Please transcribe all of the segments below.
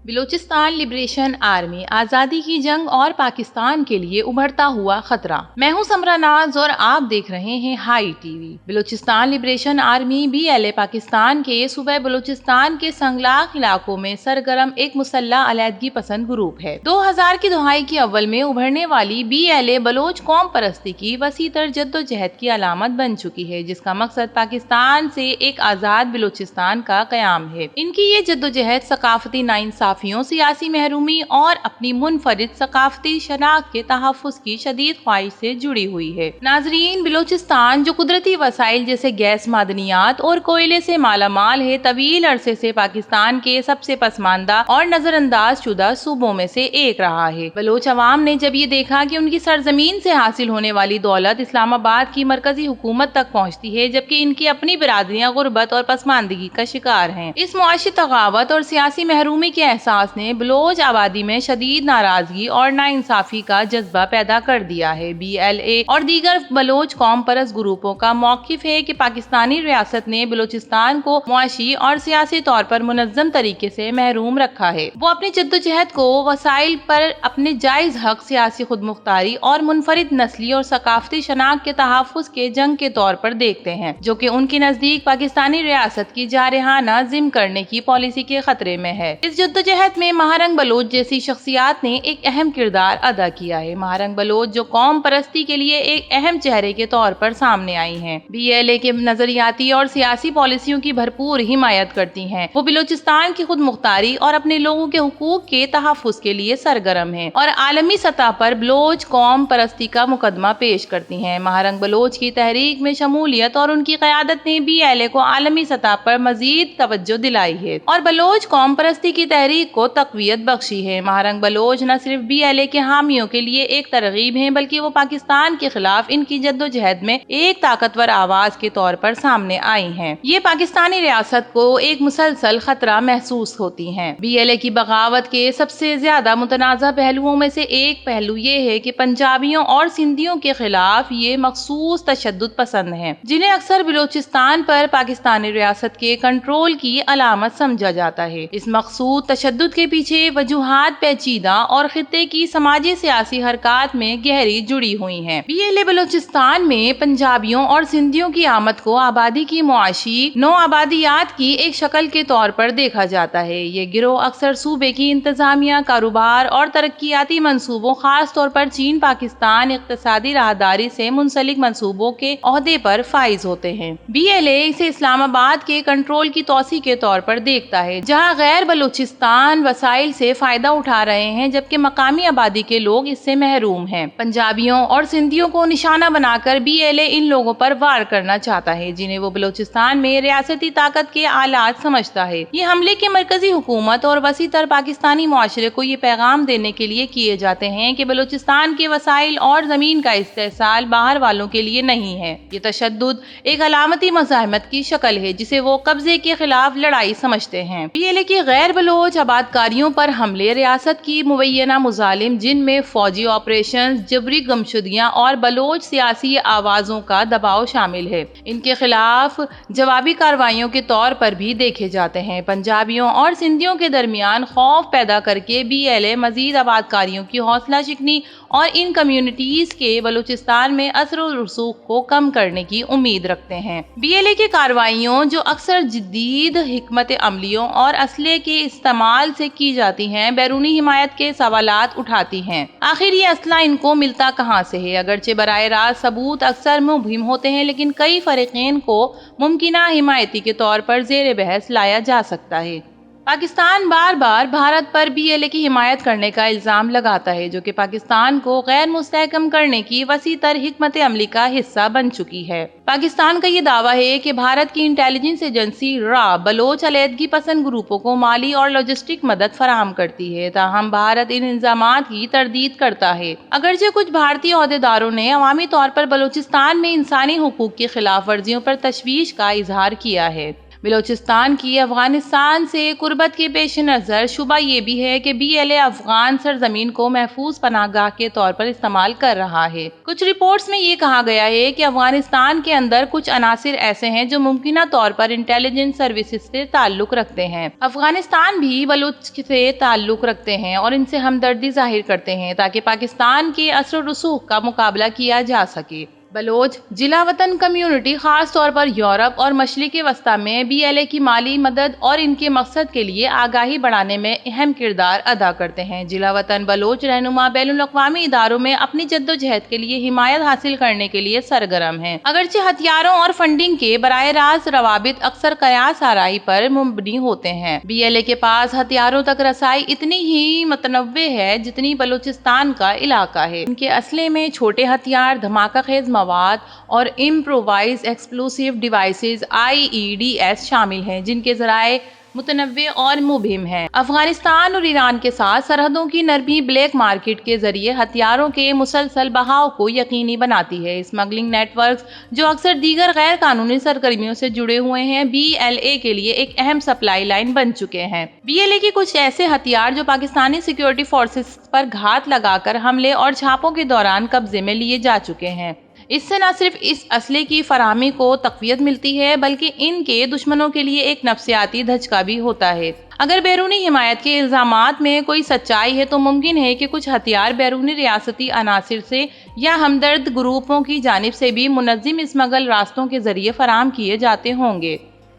Balochistan liberation army آزادی کی جنگ اور پاکستان کے لیے ابھرتا ہوا خطرہ۔ میں ہوں سمرا ناز اور آپ دیکھ رہے ہیں high T V. Balochistan liberation army BLA Pakistan کے صوبہ بلوچستان کے سنگلاخ علاقوں میں سرگرم ایک مسلح علیحدگی پسند گروپ ہے۔ 2000 کی دہائی کے اول میں ابھرنے والی BLA بلوچ قوم پرستی کی وسیع تر جدوجہد کی علامت بن چکی ہے، جس کا مقصد پاکستان سے ایک آزاد بلوچستان کا قیام ہے۔ ان کی یہ جدوجہد ثقافتی ناانصافیوں، سیاسی محرومی اور اپنی منفرد ثقافتی شناخت کے تحفظ کی شدید خواہش سے جڑی ہوئی ہے۔ ناظرین، بلوچستان جو قدرتی وسائل جیسے گیس، معدنیات اور کوئلے سے مالا مال ہے، طویل عرصے سے پاکستان کے سب سے پسماندہ اور نظر انداز شدہ صوبوں میں سے ایک رہا ہے۔ بلوچ عوام نے جب یہ دیکھا کہ ان کی سرزمین سے حاصل ہونے والی دولت اسلام آباد کی مرکزی حکومت تک پہنچتی ہے، جبکہ ان کی اپنی برادریاں غربت اور پسماندگی کا شکار ہیں، اس معاشی تغاوت اور سیاسی محرومی کے احساس نے بلوچ آبادی میں شدید ناراضگی اور ناانصافی کا جذبہ پیدا کر دیا ہے۔ BLA اور دیگر بلوچ قوم پرست گروپوں کا موقف ہے کہ پاکستانی ریاست نے بلوچستان کو معاشی اور سیاسی طور پر منظم طریقے سے محروم رکھا ہے۔ وہ اپنی جدوجہد کو وسائل پر اپنے جائز حق، سیاسی خود مختاری اور منفرد نسلی اور ثقافتی شناخت کے تحفظ کے جنگ کے طور پر دیکھتے ہیں، جو کہ ان کے نزدیک پاکستانی ریاست کی جارحانہ ضم کرنے کی پالیسی کے خطرے میں ہے۔ اس جدوجہد میں مہارنگ بلوچ جیسی شخصیات نے ایک اہم کردار ادا کیا ہے۔ مہارنگ بلوچ جو قوم پرستی کے لیے ایک اہم چہرے کے طور پر سامنے آئی ہیں، BLA کے نظریاتی اور سیاسی پالیسیوں کی بھرپور حمایت کرتی ہیں۔ وہ بلوچستان کی خود مختاری اور اپنے لوگوں کے حقوق کے تحفظ کے لیے سرگرم ہیں اور عالمی سطح پر بلوچ قوم پرستی کا مقدمہ پیش کرتی ہیں۔ مہارنگ بلوچ کی تحریک میں شمولیت اور ان کی قیادت نے BLA کو عالمی سطح پر مزید توجہ دلائی ہے اور بلوچ قوم پرستی کی تحریک کو تقویت بخشی ہے۔ مہارنگ بلوچ نہ صرف BLA کے حامیوں کے لیے ایک ترغیب ہیں، بلکہ وہ پاکستان کے خلاف ان کی جدوجہد میں ایک طاقتور آواز کے طور پر سامنے آئی ہیں۔ یہ پاکستانی ریاست کو ایک مسلسل خطرہ محسوس ہوتی ہیں۔ BLA کی بغاوت کے سب سے زیادہ متنازع پہلوؤں میں سے ایک پہلو یہ ہے کہ پنجابیوں اور سندھیوں کے خلاف یہ مخصوص تشدد پسند ہیں، جنہیں اکثر بلوچستان پر پاکستانی ریاست کے کنٹرول کی علامت سمجھا جاتا ہے۔ اس مخصوص تشدد کے پیچھے وجوہات پیچیدہ اور خطے کی سماجی سیاسی حرکات میں گہری جڑی ہوئی ہیں۔ BLA بلوچستان میں پنجابیوں اور سندھیوں کی آمد کو آبادی کی معاشی نو آبادیات کی ایک شکل کے طور پر دیکھا جاتا ہے۔ یہ گروہ اکثر صوبے کی انتظامیہ، کاروبار اور ترقیاتی منصوبوں، خاص طور پر چین پاکستان اقتصادی راہداری سے منسلک منصوبوں کے عہدے پر فائز ہوتے ہیں۔ BLA اسے اسلام آباد کے کنٹرول کی توسیع کے طور پر دیکھتا ہے، جہاں غیر بلوچستان وسائل سے فائدہ اٹھا رہے ہیں، جبکہ مقامی آبادی کے لوگ اس سے محروم ہیں۔ پنجابیوں اور سندھیوں کو نشانہ بنا کر BLA ان لوگوں پر وار کرنا چاہتا ہے، جنہیں وہ بلوچستان میں ریاستی طاقت کے آلات سمجھتا ہے۔ یہ حملے کے مرکزی حکومت اور وسیع تر پاکستانی معاشرے کو یہ پیغام دینے کے لیے کیے جاتے ہیں کہ بلوچستان کے وسائل اور زمین کا استحصال باہر والوں کے لیے نہیں ہے۔ یہ تشدد ایک علامتی مزاحمت کی شکل ہے، جسے وہ قبضے کے خلاف لڑائی سمجھتے ہیں۔ BLA کی غیر بلوچ آبادکاریوں پر حملے ریاست کی مبینہ مظالم، جن میں فوجی آپریشنز، جبری گمشدگیاں اور بلوچ سیاسی آوازوں کا دباؤ شامل ہے، ان کے خلاف جوابی کارروائیوں کے طور پر بھی دیکھے جاتے ہیں۔ پنجابیوں اور سندھیوں کے درمیان خوف پیدا کر کے BLA مزید آبادکاریوں کی حوصلہ شکنی اور ان کمیونٹیز کے بلوچستان میں اثر و رسوخ کو کم کرنے کی امید رکھتے ہیں۔ BLA کی کارروائیوں، جو اکثر جدید حکمت عملیوں اور اسلحے کے استعمال سے کی جاتی ہیں، بیرونی حمایت کے سوالات اٹھاتی ہیں۔ آخر یہ اسلحہ ان کو ملتا کہاں سے ہے؟ اگرچہ براہ راست ثبوت اکثر مبہم ہوتے ہیں، لیکن کئی فریقین کو ممکنہ حمایتی کے طور پر زیر بحث لایا جا سکتا ہے۔ پاکستان بار بار بھارت پر BLA کی حمایت کرنے کا الزام لگاتا ہے، جو کہ پاکستان کو غیر مستحکم کرنے کی وسیع تر حکمت عملی کا حصہ بن چکی ہے۔ پاکستان کا یہ دعویٰ ہے کہ بھارت کی انٹیلیجنس ایجنسی را بلوچ علیحدگی پسند گروپوں کو مالی اور لاجسٹک مدد فراہم کرتی ہے، تاہم بھارت ان الزامات کی تردید کرتا ہے۔ اگرچہ کچھ بھارتی عہدیداروں نے عوامی طور پر بلوچستان میں انسانی حقوق کی خلاف ورزیوں پر تشویش کا اظہار کیا ہے۔ بلوچستان کی افغانستان سے قربت کے پیش نظر شبہ یہ بھی ہے کہ BLA افغان سرزمین کو محفوظ پناہ گاہ کے طور پر استعمال کر رہا ہے۔ کچھ رپورٹس میں یہ کہا گیا ہے کہ افغانستان کے اندر کچھ عناصر ایسے ہیں جو ممکنہ طور پر انٹیلیجنس سروسز سے تعلق رکھتے ہیں۔ افغانستان بھی بلوچ سے تعلق رکھتے ہیں اور ان سے ہمدردی ظاہر کرتے ہیں تاکہ پاکستان کے اثر و رسوخ کا مقابلہ کیا جا سکے۔ بلوچ جلا وطن کمیونٹی خاص طور پر یورپ اور مشرق وسطیٰ میں BLA کی مالی مدد اور ان کے مقصد کے لیے آگاہی بڑھانے میں اہم کردار ادا کرتے ہیں۔ جلا وطن بلوچ رہنما بین الاقوامی اداروں میں اپنی جدوجہد کے لیے حمایت حاصل کرنے کے لیے سرگرم ہیں۔ اگرچہ ہتھیاروں اور فنڈنگ کے براہ راست روابط اکثر قیاس آرائی پر مبنی ہوتے ہیں، BLA کے پاس ہتھیاروں تک رسائی اتنی ہی متنوع ہے جتنی بلوچستان کا علاقہ ہے۔ ان کے اسلحے میں چھوٹے ہتھیار، دھماکہ خیز مواد اور امپرووائزڈ ایکسپلوسیو ڈیوائسز IEDs شامل ہیں، جن کے ذرائع متنوع اور مبہم ہیں۔ افغانستان اور ایران کے ساتھ سرحدوں کی نرمی بلیک مارکیٹ کے ذریعے ہتھیاروں کے مسلسل بہاؤ کو یقینی بناتی ہے۔ اسمگلنگ نیٹ ورکس جو اکثر دیگر غیر قانونی سرگرمیوں سے جڑے ہوئے ہیں BLA کے لیے ایک اہم سپلائی لائن بن چکے ہیں۔ BLA کے کچھ ایسے ہتھیار جو پاکستانی سیکیورٹی فورسز پر گھات لگا کر حملے اور چھاپوں کے دوران قبضے میں لیے جا چکے ہیں۔ اس سے نہ صرف اس اسلحے کی فراہمی کو تقویت ملتی ہے بلکہ ان کے دشمنوں کے لیے ایک نفسیاتی دھچکا بھی ہوتا ہے۔ اگر بیرونی حمایت کے الزامات میں کوئی سچائی ہے تو ممکن ہے کہ کچھ ہتھیار بیرونی ریاستی عناصر سے یا ہمدرد گروپوں کی جانب سے بھی منظم اسمگل راستوں کے ذریعے فراہم کیے جاتے ہوں گے۔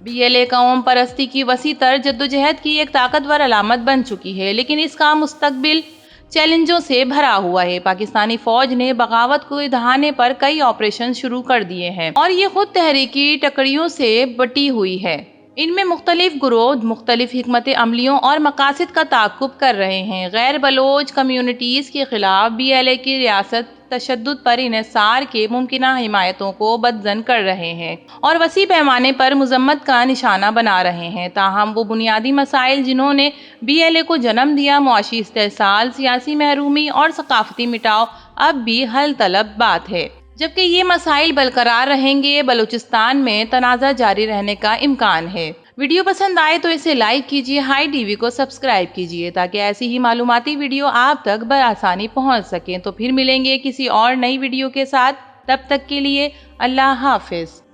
BLA قوم پرستی کی وسیع تر جدوجہد کی ایک طاقتور علامت بن چکی ہے، لیکن اس کا مستقبل چیلنجوں سے بھرا ہوا ہے۔ پاکستانی فوج نے بغاوت کو دھانے پر کئی آپریشن شروع کر دیے ہیں اور یہ خود تحریکی ٹکڑیوں سے بٹی ہوئی ہے۔ ان میں مختلف گروہ مختلف حکمت عملیوں اور مقاصد کا تعاقب کر رہے ہیں۔ غیر بلوچ کمیونٹیز کے خلاف BLA کی ریاست تشدد پر انحصار کے ممکنہ حمایتوں کو بدزن کر رہے ہیں اور وسیع پیمانے پر مذمت کا نشانہ بنا رہے ہیں۔ تاہم وہ بنیادی مسائل جنہوں نے BLA کو جنم دیا، معاشی استحصال، سیاسی محرومی اور ثقافتی مٹاؤ، اب بھی حل طلب بات ہے۔ جبکہ یہ مسائل برقرار رہیں گے، بلوچستان میں تنازع جاری رہنے کا امکان ہے۔ ویڈیو پسند آئے تو اسے لائک کیجیے، ہائی TV کو سبسکرائب کیجیے تاکہ ایسی ہی معلوماتی ویڈیو آپ تک بآسانی پہنچ سکیں۔ تو پھر ملیں گے کسی اور نئی ویڈیو کے ساتھ، تب تک کے لیے اللہ حافظ۔